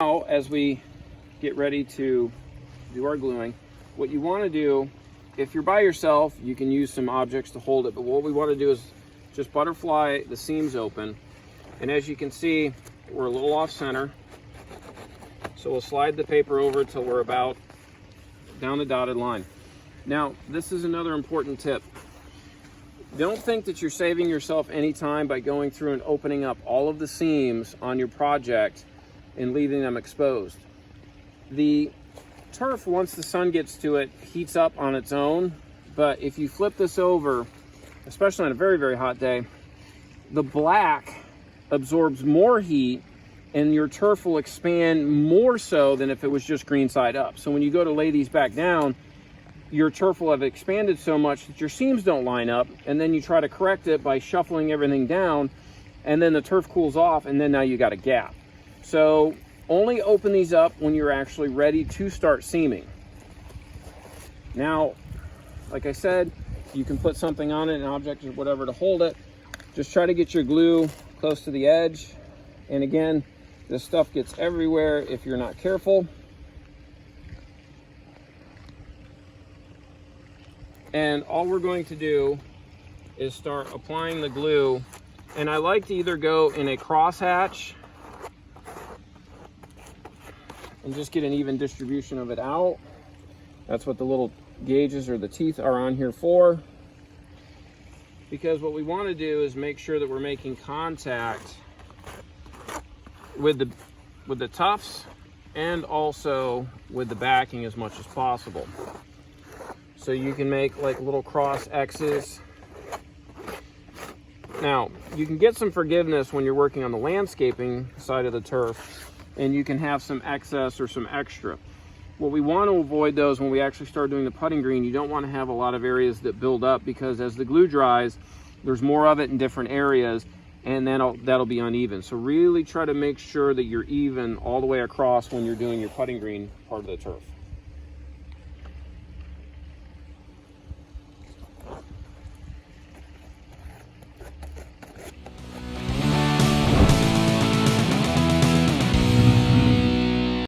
Now, as we get ready to do our gluing, what you want to do, if you're by yourself, you can use some objects to hold it, but what we want to do is just butterfly the seams open. And as you can see, we're a little off center. So we'll slide the paper over till we're about down the dotted line. Now, this is another important tip. Don't think that you're saving yourself any time by going through and opening up all of the seams on your project and leaving them exposed. The turf, once the sun gets to it, heats up on its own, but if you flip this over, especially on a very, very hot day, the black absorbs more heat and your turf will expand more so than if it was just green side up. So when you go to lay these back down, your turf will have expanded so much that your seams don't line up, and then you try to correct it by shuffling everything down, and then the turf cools off, and then now you got a gap. So only open these up when you're actually ready to start seaming. Now, like I said, you can put something on it, an object or whatever, to hold it. Just try to get your glue close to the edge. And again, this stuff gets everywhere if you're not careful. And all we're going to do is start applying the glue. And I like to either go in a crosshatch and just get an even distribution of it out. That's what the little gauges or the teeth are on here for. Because what we want to do is make sure that we're making contact with the tufts and also with the backing as much as possible. So you can make like little cross X's. Now, you can get some forgiveness when you're working on the landscaping side of the turf, and you can have some excess or some extra. What we want to avoid those when we actually start doing the putting green, you don't want to have a lot of areas that build up, because as the glue dries, there's more of it in different areas, and then that'll be uneven. So really try to make sure that you're even all the way across when you're doing your putting green part of the turf.